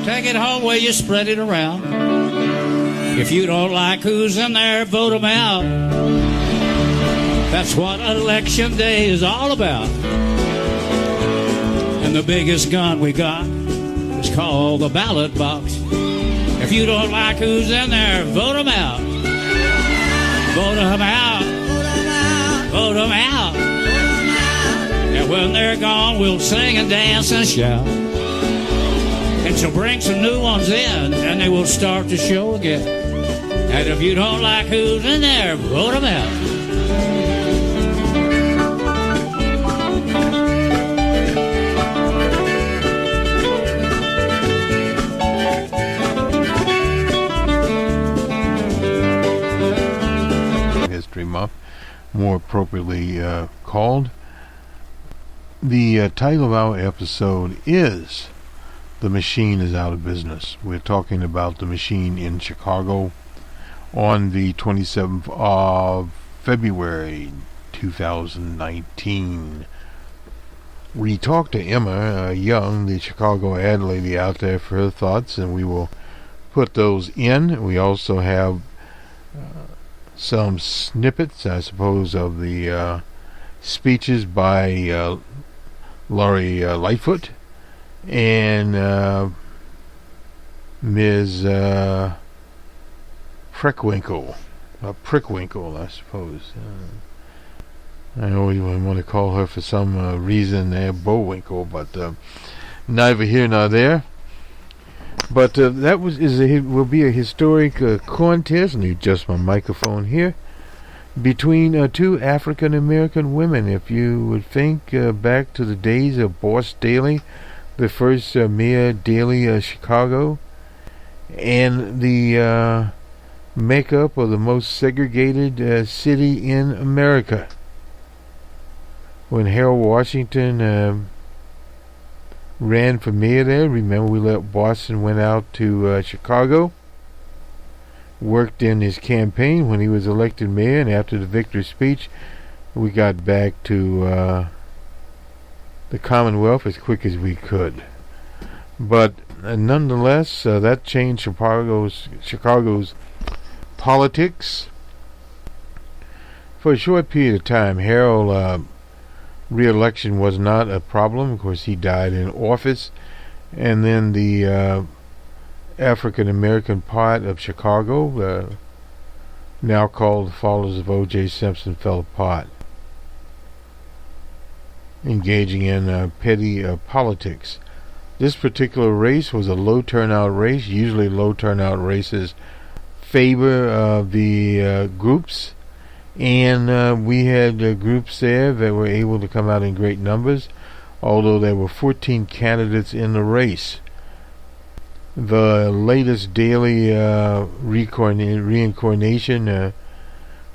Take it home where you spread it around. If you don't like who's in there, vote them out. That's what election day is all about. And the biggest gun we got is called the ballot box. If you don't like who's in there, vote them out. Vote them out. Vote them out. And when they're gone, we'll sing and dance and shout. And she'll bring some new ones in, and they will start the show again. And if you don't like who's in there, vote them out. History Month, more appropriately called. The title of our episode is "The Machine is Out of Business." We're talking about the machine in Chicago on the 27th of February 2019. We talked to Emma Young, the Chicago ad lady, out there for her thoughts, and we will put those in. We also have some snippets, I suppose, of the speeches by LoriLightfoot and Ms. Preckwinkle, I suppose. I always want to call her for some reason Bowinkle, but neither here nor there. But that will be a historic contest. Let me adjust my microphone here. Between two African American women. If you would think back to the days of Boss Daley, the first Mayor Daley of Chicago, and the makeup of the most segregated city in America. When Harold Washington ran for mayor there, remember we let Boston went out to Chicago, worked in his campaign when he was elected mayor, and after the victory speech, we got back to the Commonwealth as quick as we could. But nonetheless, that changed Chicago's politics for a short period of time. Harold re-election was not a problem. Of course, he died in office, and then the African American part of Chicago, now called the followers of O.J. Simpson, fell apart, engaging in petty politics. This particular race was a low turnout race. Usually low turnout races favor the groups, and we had groups there that were able to come out in great numbers, although there were 14 candidates in the race. The latest Daley reincarnation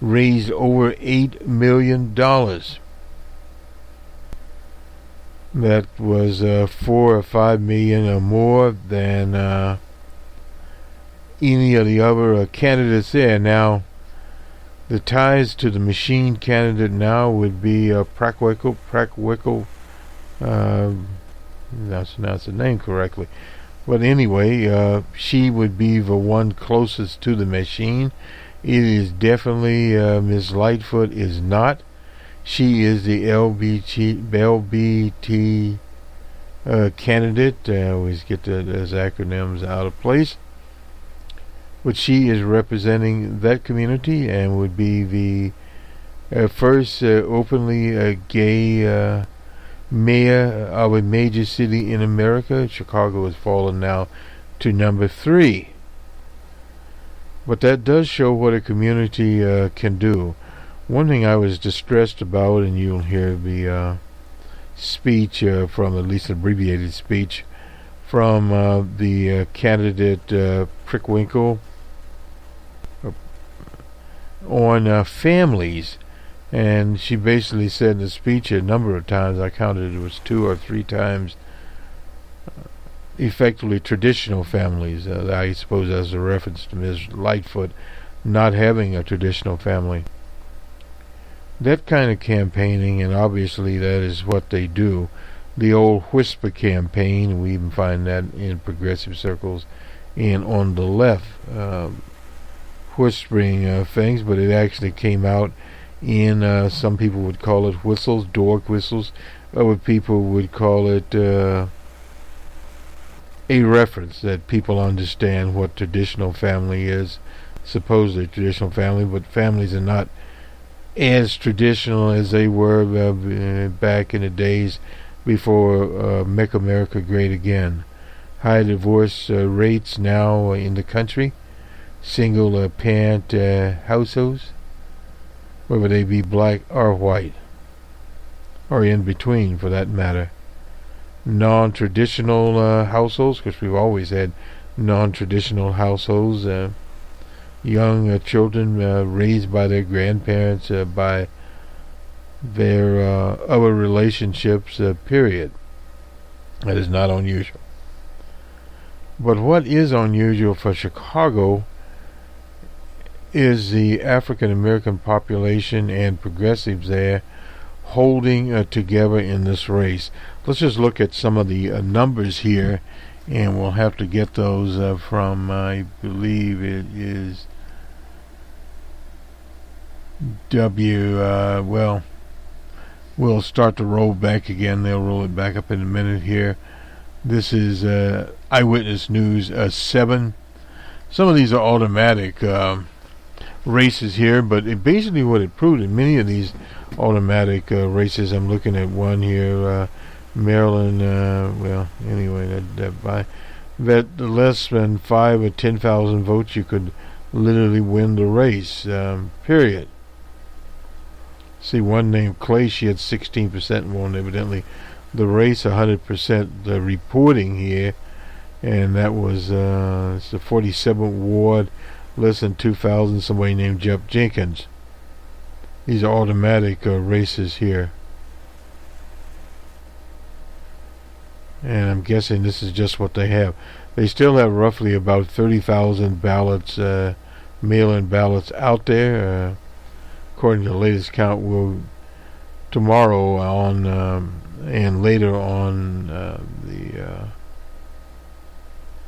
raised over $8 million. That was 4 or 5 million or more than any of the other candidates there. Now, the ties to the machine candidate now would be Preckwinkle. That's the name correctly. But anyway, she would be the one closest to the machine. It is definitely Ms. Lightfoot is not. She is the LBT candidate. I always get those acronyms out of place. But she is representing that community and would be the first openly gay mayor of a major city in America. Chicago has fallen now to number 3. But that does show what a community can do. One thing I was distressed about, and you'll hear the speech from, at least abbreviated speech, from the candidate Preckwinkle on families. And she basically said in the speech a number of times, I counted it was 2 or 3 times, effectively traditional families. I suppose as a reference to Ms. Lightfoot not having a traditional family. That kind of campaigning, and obviously that is what they do, the old whisper campaign. We even find that in progressive circles. And on the left, whispering things, but it actually came out in, some people would call it whistles, dog whistles. Other people would call it a reference that people understand what traditional family is, supposedly traditional family, but families are not as traditional as they were back in the days before Make America Great Again. High divorce rates now in the country. Single parent households, whether they be black or white, or in between for that matter. Non-traditional households, because we've always had non-traditional households. Young children raised by their grandparents, by their other relationships, period. That is not unusual. But what is unusual for Chicago is the African American population and progressives there holding together in this race. Let's just look at some of the numbers here, and we'll have to get those from, I believe it is well, we'll start to roll back again. They'll roll it back up in a minute here. This is Eyewitness News 7. Some of these are automatic races here, but basically what it proved in many of these automatic races, I'm looking at one here, Maryland, well, anyway, that less than 5 or 10,000 votes, you could literally win the race, period. See, one named Clay, she had 16% won, evidently. The race, 100%, the reporting here, and that was it's the 47th Ward, less than 2,000, somebody named Jeff Jenkins. These are automatic races here. And I'm guessing this is just what they have. They still have roughly about 30,000 ballots, mail-in ballots out there. According to the latest count, we'll tomorrow on and later on the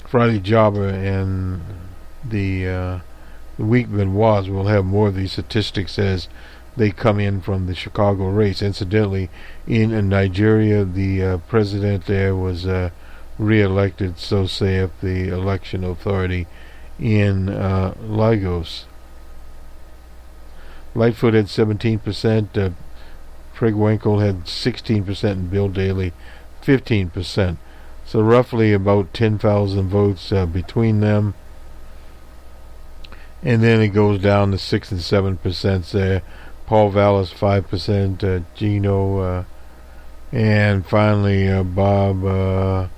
Friday Jobber and the week that was, we'll have more of these statistics as they come in from the Chicago race. Incidentally, in Nigeria, the president there was re-elected, so saith the election authority in Lagos. Lightfoot had 17%, Preckwinkle had 16%, and BillDaley 15%. So roughly about 10,000 votes between them. And then it goes down to 6 and 7% there. Paul Vallis 5%, Gino, and finally Bob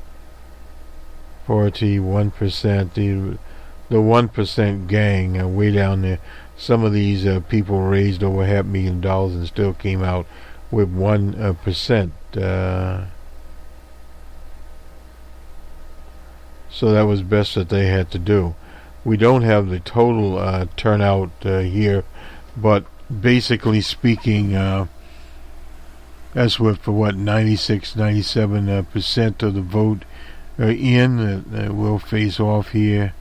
41%. The 1% gang way down there. Some of these people raised over $500,000 and still came out with 1%. So that was best that they had to do. We don't have the total turnout here, but basically speaking, that's for 96, 97% of the vote we'll face off here.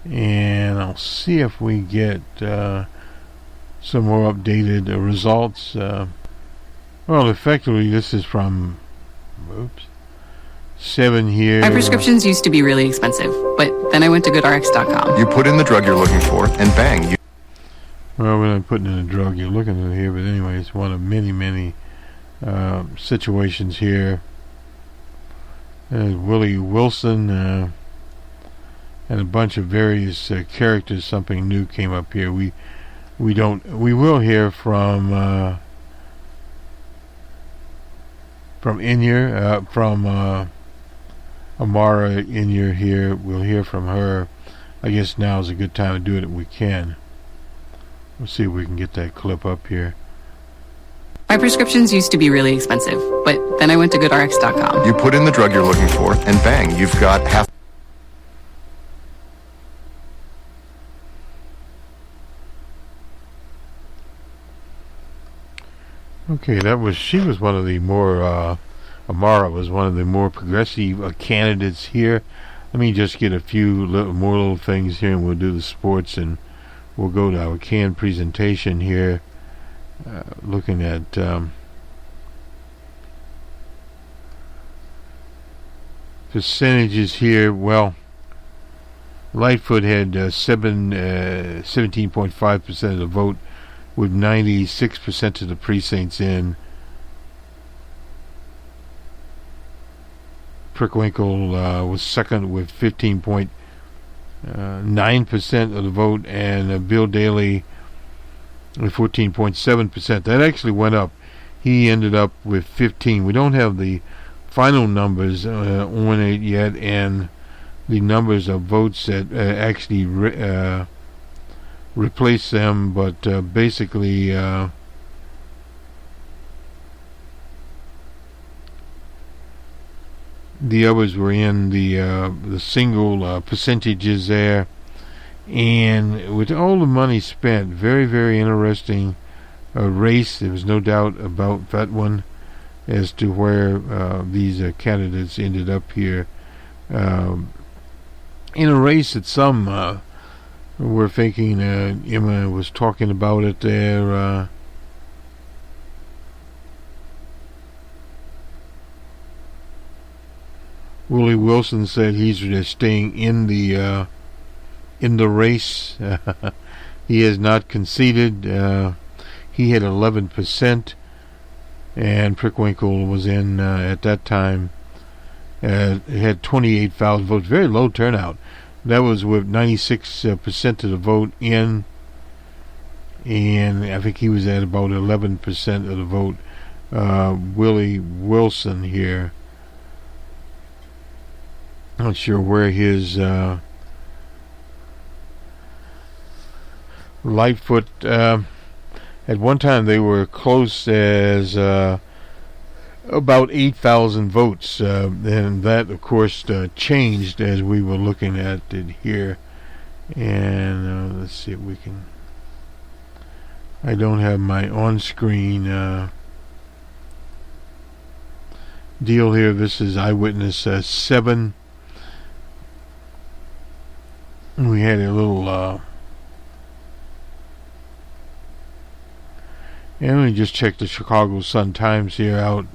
And I'll see if we get some more updated results. Well, effectively, this is from 7 here. My prescriptions used to be really expensive, but then I went to GoodRx.com. You put in the drug you're looking for, and bang, you... Well, we're not putting in the drug you're looking at here, but anyway, it's one of many situations here. Willie Wilson and a bunch of various characters. Something new came up here. We will hear from Inyar, from Amara Inyar here. We'll hear from her. I guess now is a good time to do it if we can. We'll see if we can get that clip up here. My prescriptions used to be really expensive, but then I went to GoodRx.com. You put in the drug you're looking for, and bang, you've got half... Okay, she was one of the more Amara was one of the more progressive candidates here. Let me just get a few more little things here, and we'll do the sports, and we'll go to our canned presentation here, looking at percentages here. Well, Lightfoot had 17.5% of the vote, with 96% of the precincts in. Preckwinkle was second with 15.9% of the vote, and BillDaley with 14.7%. That actually went up. He ended up with 15. We don't have the final numbers on it yet, and the numbers of votes that actually replace them, but basically the others were in the single percentages there. And with all the money spent, very, very interesting race. There was no doubt about that one as to where these candidates ended up here. In a race that some were thinking, Emma was talking about it there, Willie Wilson said he's just staying in the race. He has not conceded. He had 11%, and Preckwinkle was in at that time. It had 28,000 votes. Very low turnout. That was with 96% of the vote in, and I think he was at about 11% of the vote. Willie Wilson here. Not sure where his Lightfoot. At one time they were close as about 8,000 votes, and that of course changed as we were looking at it here. And let's see if we can. I don't have my on-screen deal here. This is Eyewitness 7. We had a little and let me just check the Chicago Sun-Times here out.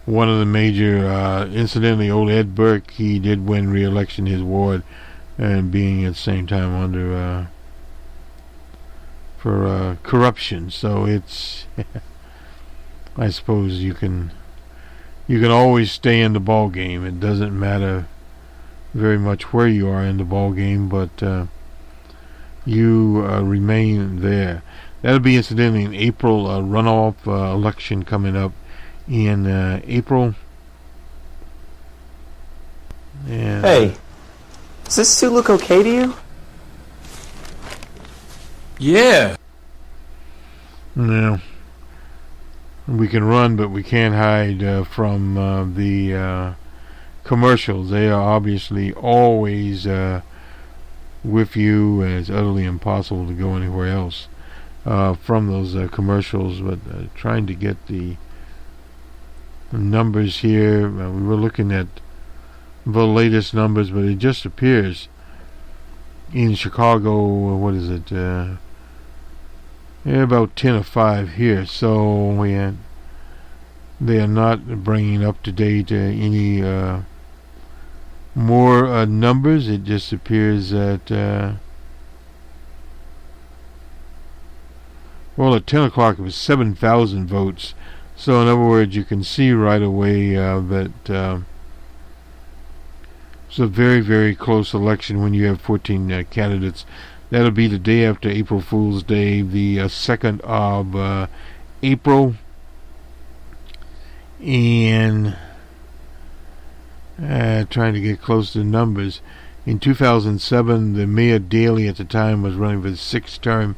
One of the major, incidentally, old Ed Burke, he did win re-election his ward, and being at the same time under for corruption. So it's I suppose you can always stay in the ball game. It doesn't matter very much where you are in the ball game, but you remain there. That'll be incidentally an April runoff election coming up in April. And hey, does this suit look okay to you? Yeah. No. We can run, but we can't hide from the commercials. They are obviously always with you, and it's utterly impossible to go anywhere else from those commercials. But trying to get the numbers here. We were looking at the latest numbers, but it just appears in Chicago, what is it? About 10 or 5 here. So they are not bringing up to date any more numbers. It just appears that well, at 10 o'clock it was 7,000 votes. So in other words, you can see right away that it's a very, very close election when you have 14 candidates. That'll be the day after April Fool's Day, the 2nd of April. And trying to get close to the numbers. In 2007, the Mayor Daley at the time was running for the 6th term,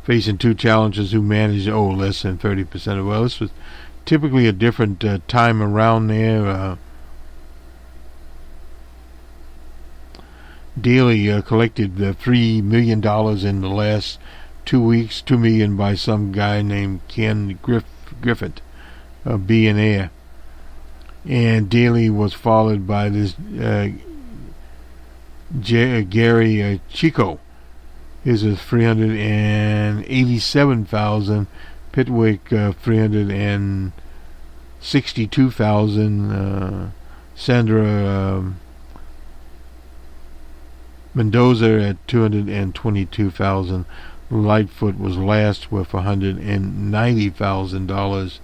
facing 2 challengers who managed less than 30% of. Well, this was typically a different time around there. Daley collected $3 million in the last 2 weeks, $2 million by some guy named Ken Griffith, a billionaire. And Daley was followed by this GeryChico. His is $387,000. Pitwick $362,000. Sandra Mendoza at $222,000. Lightfoot was last with $190,000.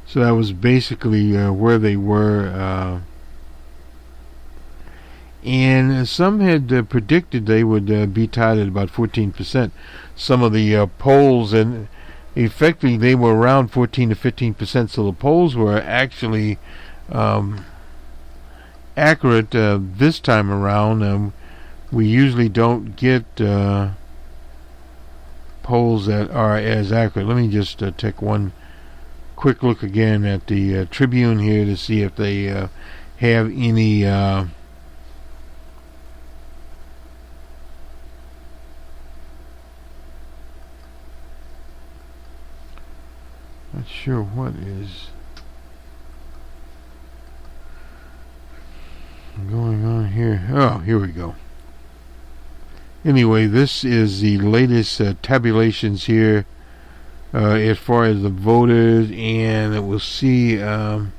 So that was basically where they were. And some had predicted they would be tied at about 14%. Some of the polls, and effectively they were around 14 to 15%, so the polls were actually accurate this time around. We usually don't get polls that are as accurate. Let me just take one quick look again at the Tribune here to see if they have any not sure what is going on here. Oh, here we go. Anyway, this is the latest tabulations here as far as the voters, and we'll see. Oops.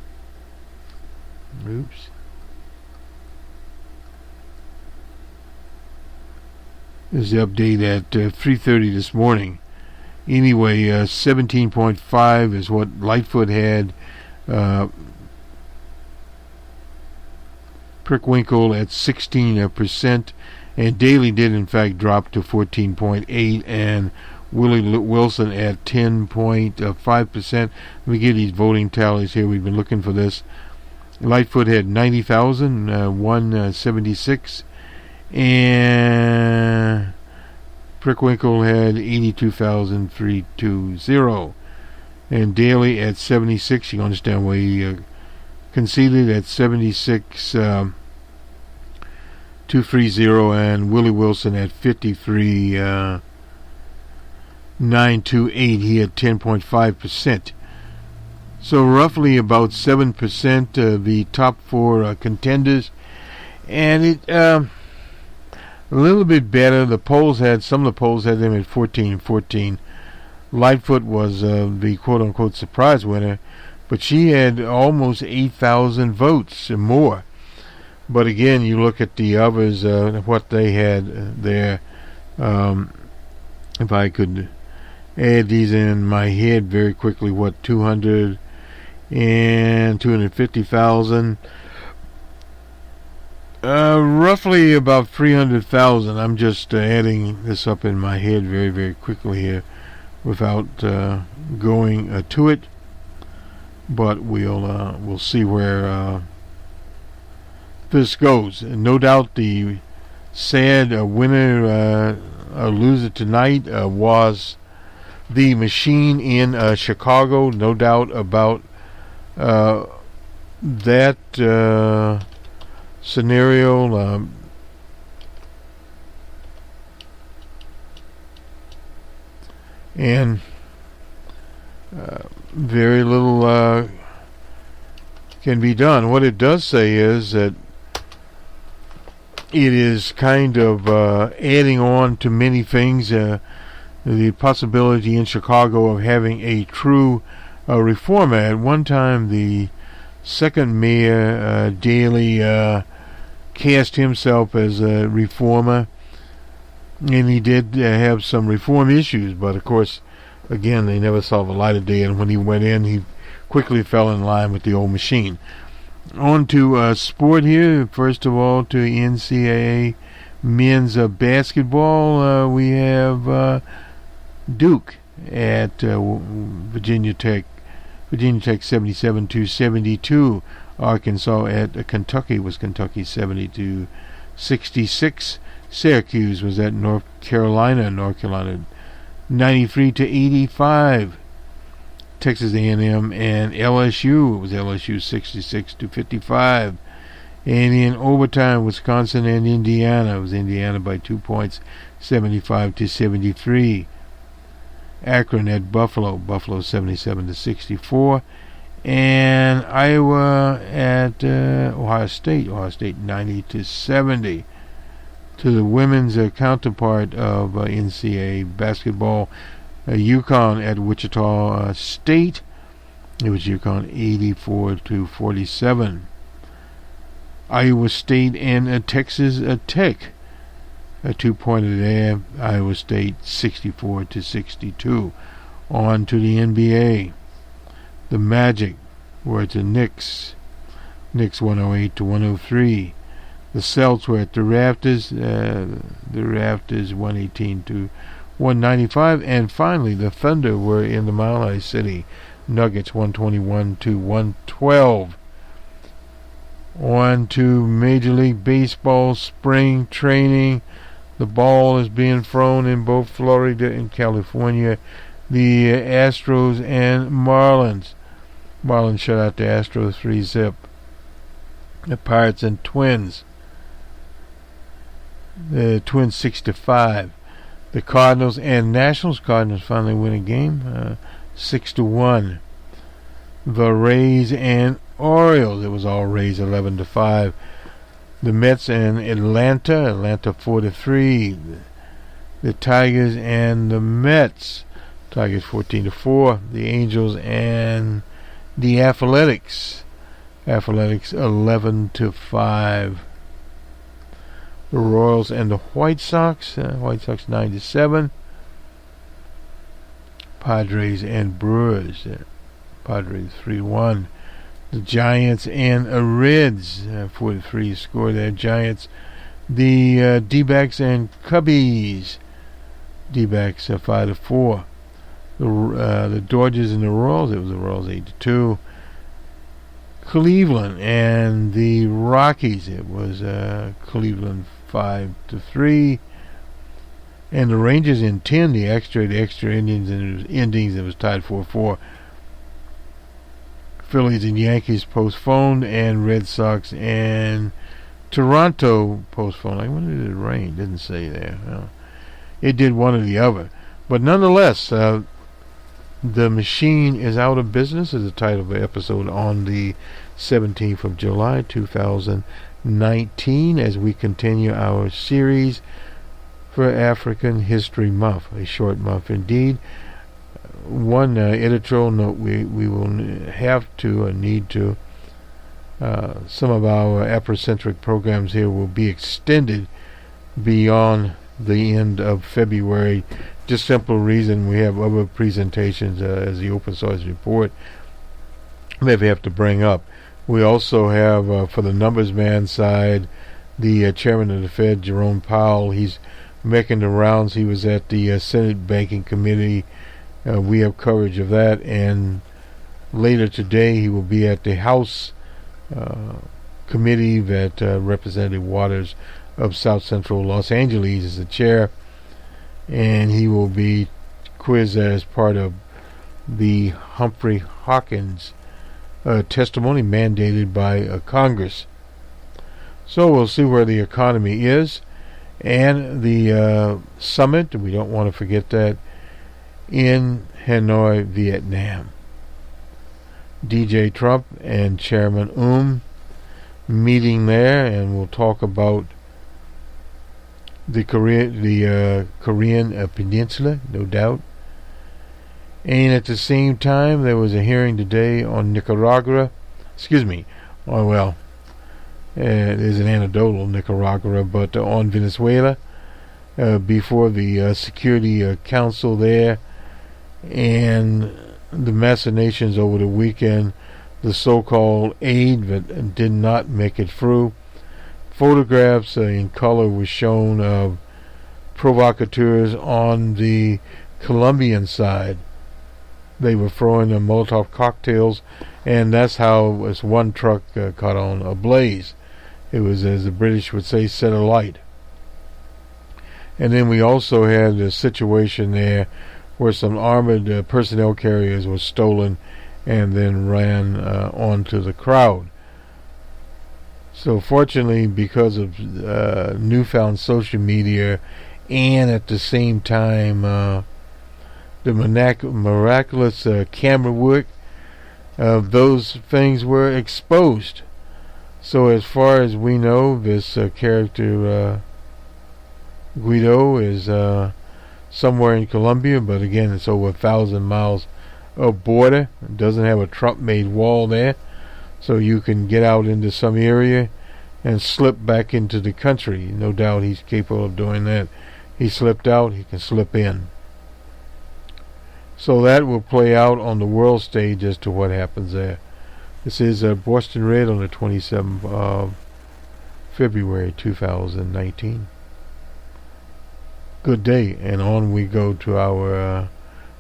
This is the update at 3:30 this morning. Anyway, 17.5 is what Lightfoot had. Preckwinkle at 16%, and Daley did in fact drop to 14.8, and Willie Wilson at 10.5%. Let me get these voting tallies here. We've been looking for this. Lightfoot had 90,000, 176, and Preckwinkle had 82,320, and Daley at 76. You understand why he conceded at 76, 230, and Willie Wilson at 53, 928. He had 10.5%. So roughly about 7% of the top four contenders, and it a little bit better. Some of the polls had them at 14. Lightfoot was the quote-unquote surprise winner, but she had almost 8,000 votes or more. But again, you look at the others, what they had there. If I could add these in my head very quickly, 200 and 250,000. Roughly about 300,000. I'm just adding this up in my head very, very quickly here without going to it. But we'll see where this goes. And no doubt the sad winner or loser tonight was the machine in Chicago. No doubt about that scenario. And very little can be done. What it does say is that it is kind of adding on to many things. The possibility in Chicago of having a true reformer. At one time, the second mayor, Daley, cast himself as a reformer, and he did have some reform issues, but of course, again, they never saw the light of day, and when he went in, he quickly fell in line with the old machine. On to sport here. First of all, to NCAA men's basketball. We have Duke at Virginia Tech 77-72. Arkansas at Kentucky was Kentucky 70-66. Syracuse was at North Carolina 93-85. Texas A&M and LSU, it was LSU 66-55. And in overtime, Wisconsin and Indiana. It was Indiana by 2 points, 75-73. Akron at Buffalo. Buffalo 77-64. And Iowa at Ohio State. Ohio State 90-70. To the women's counterpart of NCAA basketball, UConn at Wichita State. It was UConn 84-47. Iowa State and Texas Tech. A 2-pointer there. Iowa State 64-62. On to the NBA. The Magic were at the Knicks. Knicks 108-103. The Celtics were at the Raptors. The Raptors 118-195. And finally, the Thunder were in the Mile High City. Nuggets 121-112. On to Major League Baseball spring training. The ball is being thrown in both Florida and California. The Astros and Marlins. Marlins shut out the Astros 3-zip. The Pirates and Twins. The Twins 6-5. The Cardinals and Nationals. Cardinals finally win a game. 6-1. The Rays and Orioles. It was all Rays 11-5. The Mets and Atlanta. Atlanta 4-3. The Tigers and the Mets. Tigers 14-4. The Angels and the Athletics. Athletics 11-5. The Royals and the White Sox. White Sox 9-7. Padres and Brewers. Padres 3-1. The Giants and Reds. 4-3 score there. Giants. The D-backs and Cubbies. D-backs 5-4. The Dodgers and the Royals. It was the Royals 8-2. Cleveland and the Rockies. It was Cleveland 5-3. And the Rangers in 10. The extra Indians, and it was tied 4-4. Phillies and Yankees postponed, and Red Sox and Toronto postponed. When did it rain? Didn't say there. Well, it did one or the other. But nonetheless, the machine is out of business is the title of the episode on the 17th of July 2019 as we continue our series for African History Month, a short month indeed. One editorial note, we will have to need to some of our Afrocentric programs here will be extended beyond the end of February. Just simple reason we have other presentations as the Open Source Report that we have to bring up. We also have for the numbers man side the chairman of the Fed, Jerome Powell. He's making the rounds. He was at the Senate Banking Committee. We have coverage of that, and later today he will be at the House committee that Representative Waters of South Central Los Angeles is the chair, and he will be quizzed as part of the Humphrey Hawkins testimony mandated by Congress. So we'll see where the economy is, and the summit, we don't want to forget that, in Hanoi, Vietnam. DJ Trump and Chairman meeting there, and we'll talk about the Korean Peninsula, no doubt. And at the same time, there was a hearing today on Nicaragua. There's an anecdotal Nicaragua, but on Venezuela, before the Security Council there, and the machinations over the weekend, the so-called aid that did not make it through. Photographs in color were shown of provocateurs on the Colombian side. They were throwing the Molotov cocktails, and that's how this one truck caught on ablaze. It was, as the British would say, set alight. And then we also had a situation there where some armored personnel carriers were stolen and then ran onto the crowd. So fortunately, because of newfound social media, and at the same time the miraculous camera work, those things were exposed. So as far as we know, this character Guido is somewhere in Colombia, but again, it's over 1,000 miles of border. It doesn't have a Trump-made wall there, so you can get out into some area and slip back into the country. No doubt he's capable of doing that. He slipped out, he can slip in. So that will play out on the world stage as to what happens there. This is Boston Red on the 27th of February 2019. Good day, and on we go to our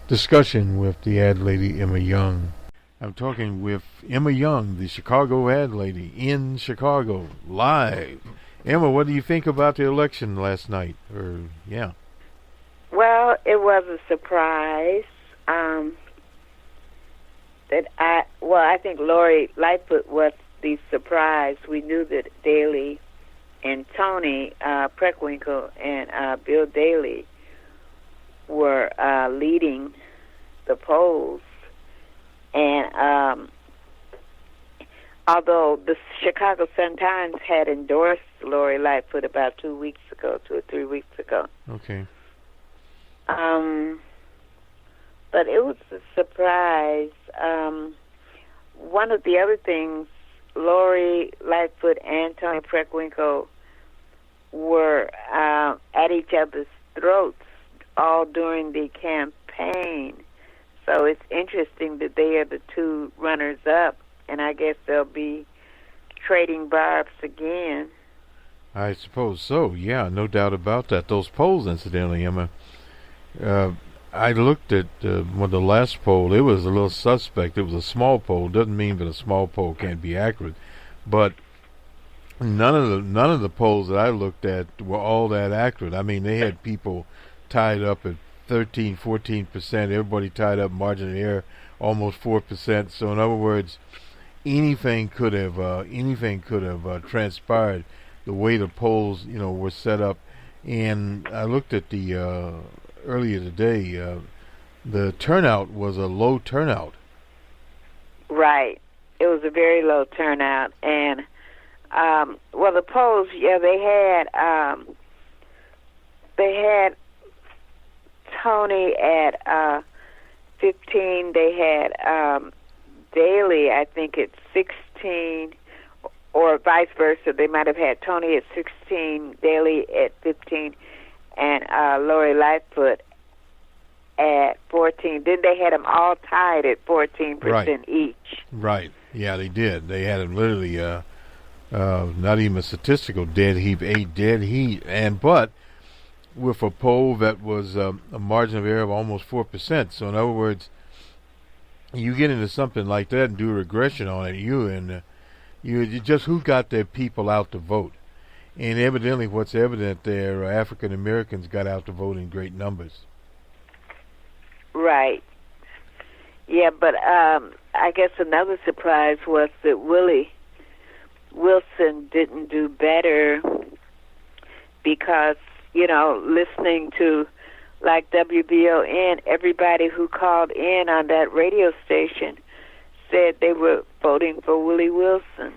discussion with the ad lady Emma Young. I'm talking with Emma Young, the Chicago ad lady, in Chicago, live. Emma, what do you think about the election last night? Well, it was a surprise. I think LoriLightfoot was the surprise. We knew that Daley and Toni Preckwinkle and BillDaley were leading the polls. And although the Chicago Sun-Times had endorsed LoriLightfoot about 2 or 3 weeks ago. Okay. But it was a surprise. One of the other things, LoriLightfoot and Toni Preckwinkle were at each other's throats all during the campaign. So it's interesting that they are the two runners-up, and I guess they'll be trading barbs again. I suppose so, yeah, no doubt about that. Those polls, incidentally, Emma, I looked at the last poll. It was a little suspect. It was a small poll. Doesn't mean that a small poll can't be accurate, but none of the polls that I looked at were all that accurate. I mean, they had people tied up at 13-14%. Everybody tied up, margin of error almost 4%. So in other words, anything could have transpired the way the polls were set up. And I looked at the earlier today. The turnout was a low turnout. Right, it was a very low turnout, and the polls, they had Toni at 15. They had Daley, I think, at 16, or vice versa. They might have had Toni at 16, Daley at 15, and LoriLightfoot at 14. Then they had them all tied at 14% each. Right. Yeah, they did. They had them literally not even a statistical dead heat, but with a poll that was a margin of error of almost 4%. So in other words, you get into something like that and do a regression on it, you just who got their people out to vote. And evidently what's evident there, African Americans got out to vote in great numbers. Right. Yeah, but I guess another surprise was that Willie Wilson didn't do better because, listening to like WBON, everybody who called in on that radio station said they were voting for Willie Wilson.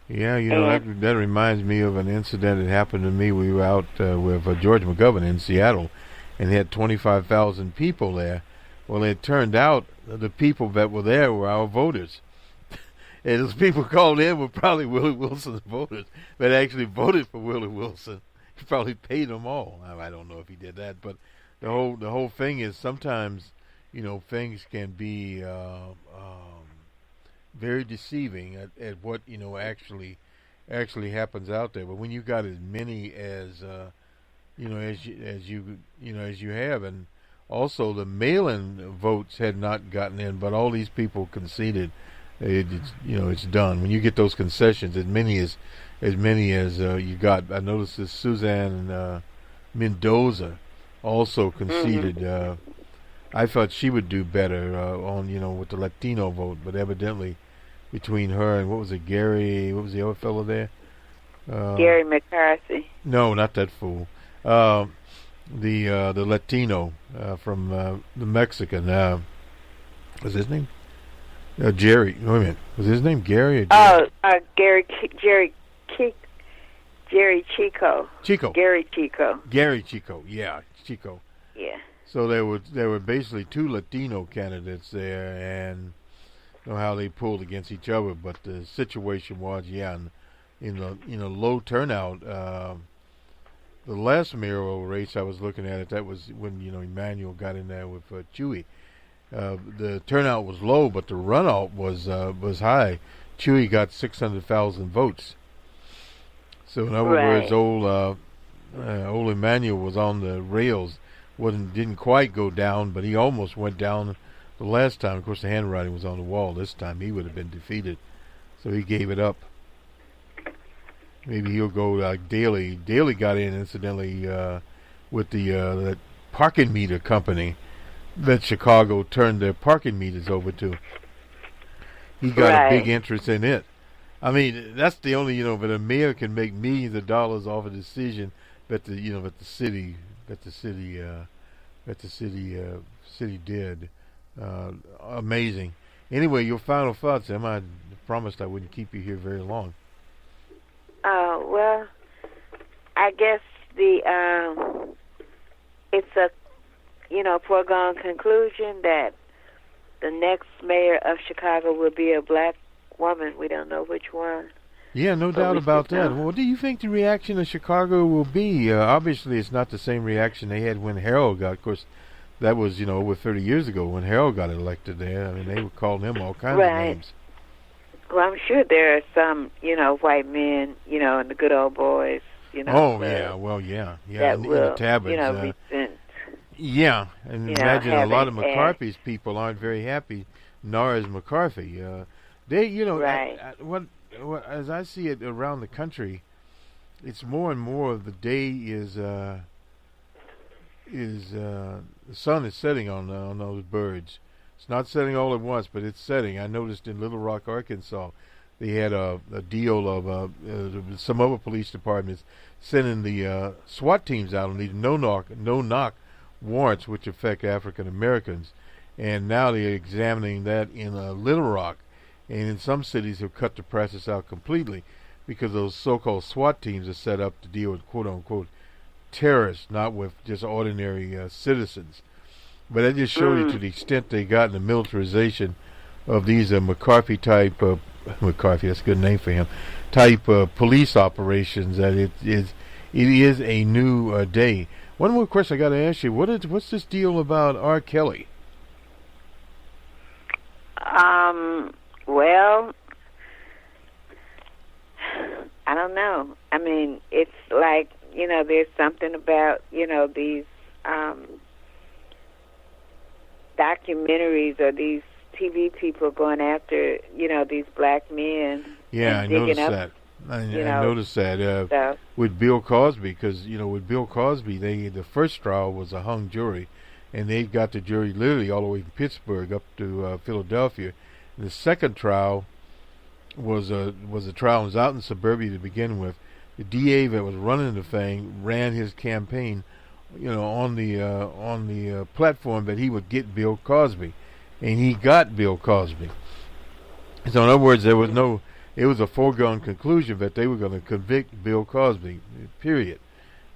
Yeah, that reminds me of an incident that happened to me. We were out with George McGovern in Seattle, and they had 25,000 people there. Well, it turned out the people that were there were our voters. And those people called in were probably Willie Wilson's voters that actually voted for Willie Wilson. He probably paid them all. I don't know if he did that, but the whole thing is sometimes, things can be very deceiving at what actually happens out there. But when you got as many as as you have, and also the mail-in votes had not gotten in, but all these people conceded. It's done. When you get those concessions, as many as you got. I noticed this Susana Mendoza also conceded. Mm-hmm. I thought she would do better with the Latino vote, but evidently between her and what was the other fellow there? Gary McCarthy. No, not that fool. The Latino from the Mexican. What's his name? Jerry. Wait a minute. Was his name Gary? Or Jerry? GeryChico. Chico. GeryChico. GeryChico. Yeah, Chico. Yeah. So there were basically two Latino candidates there, and you know how they pulled against each other. But the situation was, in a low turnout. The last mayoral race I was looking at that was when Emmanuel got in there with Chewy. The turnout was low, but the runout was high. Chewy got 600,000 votes. So in other words, old Emmanuel was on the rails. Didn't quite go down, but he almost went down the last time. Of course, the handwriting was on the wall. This time he would have been defeated, so he gave it up. Maybe he'll go like Daley. Daley got in, incidentally, with that parking meter company that Chicago turned their parking meters over to. He got a big interest in it. I mean, that's the only, but a mayor can make millions of dollars off a decision that the city did. Amazing. Anyway, your final thoughts, Em. I promised I wouldn't keep you here very long. Well, I guess it's a foregone conclusion that the next mayor of Chicago will be a black woman. We don't know which one. Yeah, no doubt about that. Well, what do you think the reaction of Chicago will be? Obviously, it's not the same reaction they had when Harold got. Of course, that was over 30 years ago when Harold got elected there. I mean, they were calling him all kinds of names. Well, I'm sure there are some, white men, and the good old boys, Oh, yeah. Well, yeah. That will, Tabbins, resent. Yeah, and imagine a lot of McCarthy's people aren't very happy, nor is McCarthy. They, as I see it around the country, it's more and more of the day is the sun is setting on those birds. It's not setting all at once, but it's setting. I noticed in Little Rock, Arkansas, they had a deal of some other police departments sending the SWAT teams out on these no-knock warrants which affect African Americans, and now they're examining that in Little Rock, and in some cities have cut the process out completely because those so-called SWAT teams are set up to deal with quote-unquote terrorists, not with just ordinary citizens. But that just shows you to the extent they got in the militarization of these McCarthy type McCarthy, that's a good name for him, type police operations, that it is a new day. One more question I got to ask you: what's this deal about R. Kelly? Well, I don't know. I mean, it's like there's something about these documentaries or these TV people going after these black men. Yeah, I noticed that. I noticed that with Bill Cosby, because with Bill Cosby, the first trial was a hung jury, and they got the jury literally all the way from Pittsburgh up to Philadelphia. And the second trial was a trial that was out in suburbia to begin with. The DA that was running the thing ran his campaign, on the platform that he would get Bill Cosby, and he got Bill Cosby. So in other words, it was a foregone conclusion that they were going to convict Bill Cosby, period.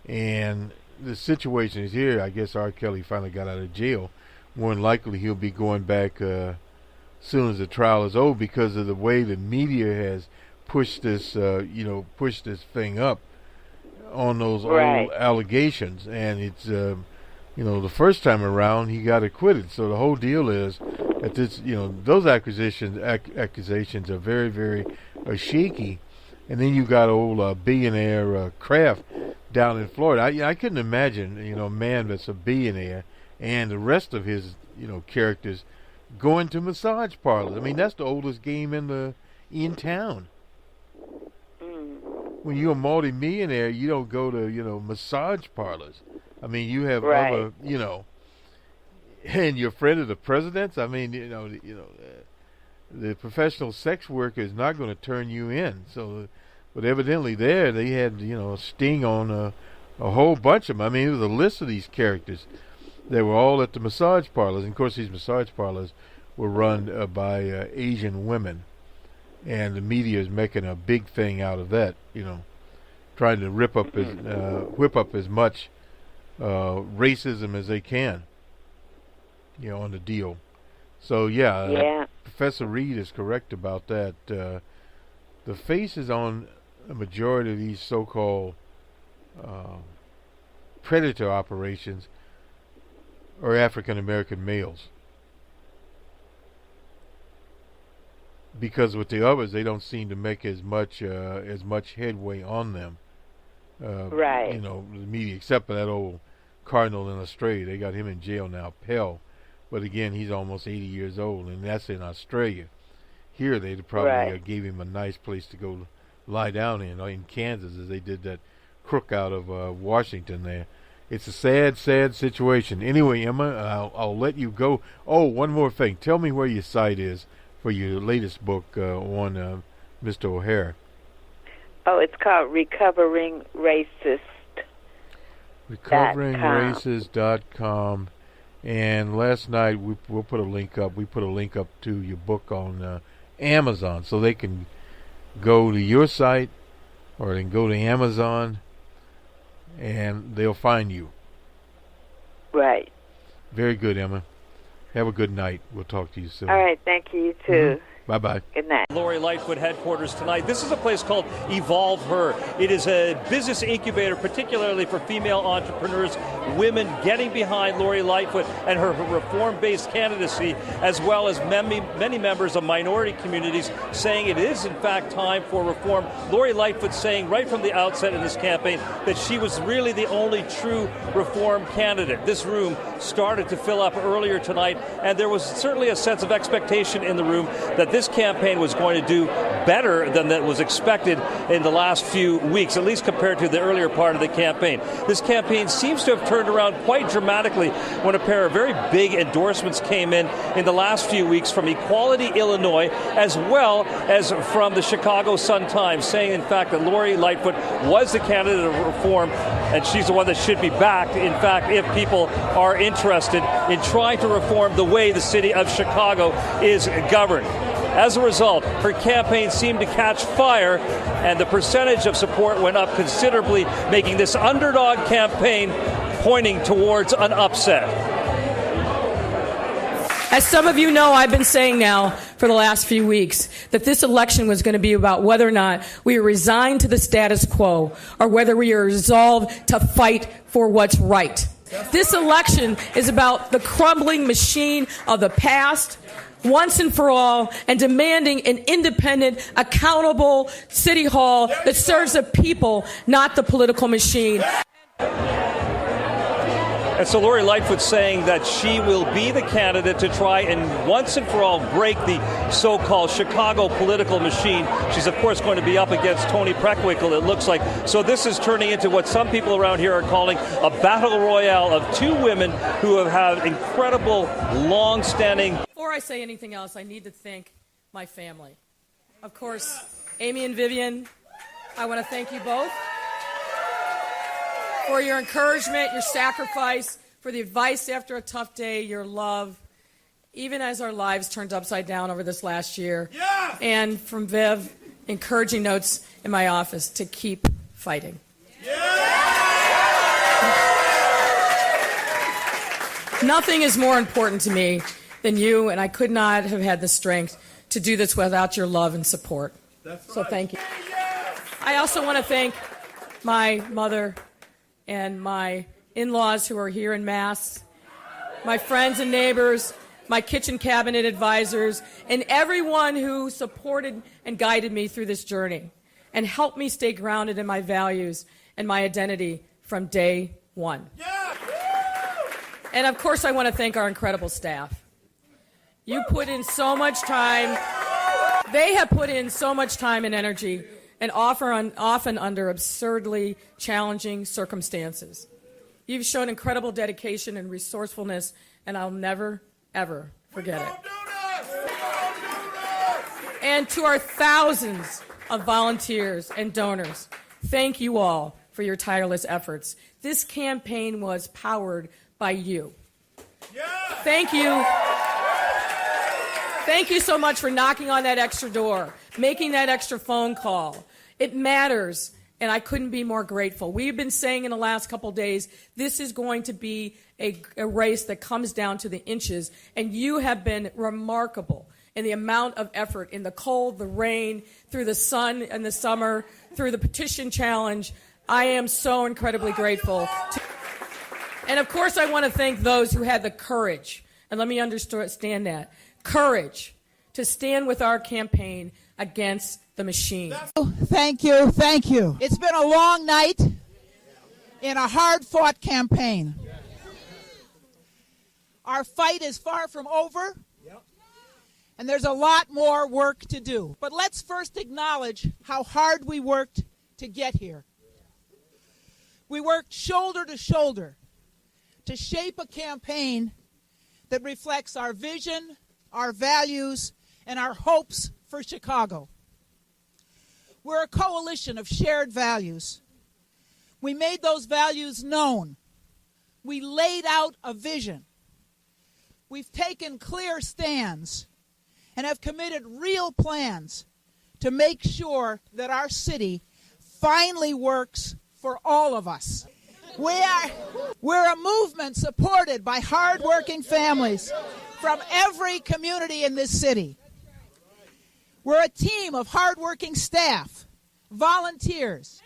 And the situation is here. I guess R. Kelly finally got out of jail. More than likely, he'll be going back as soon as the trial is over, because of the way the media has pushed this, pushed this thing up on those old allegations. And it's, the first time around he got acquitted. So the whole deal is that this, those accusations are very, very shaky. And then you got old billionaire Kraft down in Florida. I couldn't imagine, a man that's a billionaire and the rest of his, characters going to massage parlors. I mean, that's the oldest game in town. When you're a multi-millionaire, you don't go to, massage parlors. I mean, you have other, and you're a friend of the president's. I mean, the professional sex worker is not going to turn you in. So But evidently there they had, a sting on a whole bunch of them. I mean, it was a list of these characters. They were all at the massage parlors. And of course, these massage parlors were run by Asian women. And the media is making a big thing out of that, trying to whip up as much racism as they can, on the deal. So, Professor Reed is correct about that. The faces on a majority of these so-called predator operations are African-American males. Because with the others, they don't seem to make as much headway on them. Right. The media, except for that old Cardinal in Australia. They got him in jail now, Pell. But again, he's almost 80 years old, and that's in Australia. Here, they probably gave him a nice place to go lie down in Kansas, as they did that crook out of Washington there. It's a sad, sad situation. Anyway, Emma, I'll let you go. Oh, one more thing. Tell me where your site is for your latest book on Mr. O'Hare. Oh, it's called Recovering Racist. RecoveringRacist.com. And last night we'll put a link up. We put a link up to your book on Amazon, so they can go to your site or they can go to Amazon and they'll find you. Right. Very good, Emma. Have a good night. We'll talk to you soon. All right. Thank you, you too. Mm-hmm. Bye-bye. Good night. LoriLightfoot headquarters tonight. This is a place called Evolve Her. It is a business incubator, particularly for female entrepreneurs, women getting behind LoriLightfoot and her reform-based candidacy, as well as many members of minority communities saying it is, in fact, time for reform. LoriLightfoot saying right from the outset in this campaign that she was really the only true reform candidate. This room started to fill up earlier tonight, and there was certainly a sense of expectation in the room that this campaign was going to do better than that was expected in the last few weeks, at least compared to the earlier part of the campaign. This campaign seems to have turned around quite dramatically when a pair of very big endorsements came in the last few weeks from Equality Illinois, as well as from the Chicago Sun-Times, saying, in fact, that Lori Lightfoot was the candidate of reform, and she's the one that should be backed, in fact, if people are interested in trying to reform the way the city of Chicago is governed. As a result, her campaign seemed to catch fire, and the percentage of support went up considerably, making this underdog campaign pointing towards an upset. As some of you know, I've been saying now for the last few weeks that this election was going to be about whether or not we are resigned to the status quo or whether we are resolved to fight for what's right. This election is about the crumbling machine of the past, once and for all, and demanding an independent, accountable city hall that serves the people, not the political machine. And so Lori Lightfoot saying that she will be the candidate to try and once and for all break the so-called Chicago political machine. She's, of course, going to be up against Toni Preckwinkle, it looks like. So this is turning into what some people around here are calling a battle royale of two women who have had incredible, long-standing... Before I say anything else, I need to thank my family. Of course, Amy and Vivian, I want to thank you both for your encouragement, your sacrifice, for the advice after a tough day, your love, even as our lives turned upside down over this last year. Yeah! And from Viv, encouraging notes in my office to keep fighting. Yeah! Nothing is more important to me than you, and I could not have had the strength to do this without your love and support. That's right. So thank you. I also want to thank my mother and my in-laws who are here en masse, my friends and neighbors, my kitchen cabinet advisors, and everyone who supported and guided me through this journey and helped me stay grounded in my values and my identity from day one. Yeah. And of course, I want to thank our incredible staff. You put in so much time. They have put in so much time and energy, and often under absurdly challenging circumstances. You've shown incredible dedication and resourcefulness, and I'll never, ever forget it. And to our thousands of volunteers and donors. Thank you all for your tireless efforts. This campaign was powered by you. Thank you. Thank you so much for knocking on that extra door, making that extra phone call. It matters, and I couldn't be more grateful. We've been saying in the last couple days, this is going to be a race that comes down to the inches, and you have been remarkable in the amount of effort in the cold, the rain, through the sun and the summer, through the petition challenge. I am so incredibly grateful. And of course, I want to thank those who had the courage, and let me understand that, courage to stand with our campaign against the machine. Thank you, thank you. It's been a long night in a hard-fought campaign. Our fight is far from over, and there's a lot more work to do. But let's first acknowledge how hard we worked to get here. We worked shoulder to shoulder to shape a campaign that reflects our vision, our values, and our hopes for Chicago. We're a coalition of shared values. We made those values known. We laid out a vision. We've taken clear stands and have committed real plans to make sure that our city finally works for all of us. We're a movement supported by hardworking families from every community in this city. We're a team of hardworking staff, volunteers,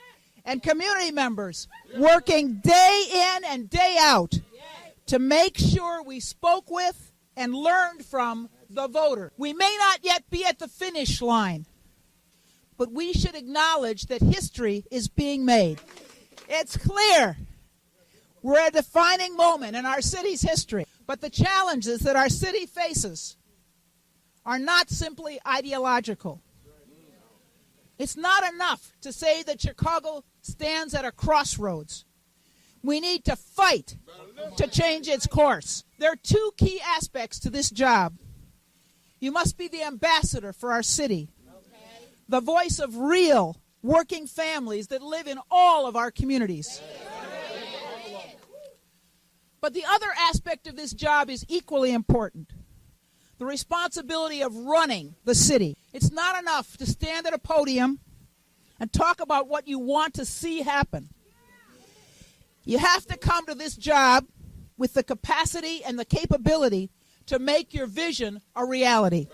and community members working day in and day out to make sure we spoke with and learned from the voter. We may not yet be at the finish line, but we should acknowledge that history is being made. It's clear we're at a defining moment in our city's history, but the challenges that our city faces are not simply ideological. It's not enough to say that Chicago stands at a crossroads. We need to fight to change its course. There are two key aspects to this job. You must be the ambassador for our city, the voice of real working families that live in all of our communities. But the other aspect of this job is equally important. The responsibility of running the city. It's not enough to stand at a podium and talk about what you want to see happen. You have to come to this job with the capacity and the capability to make your vision a reality.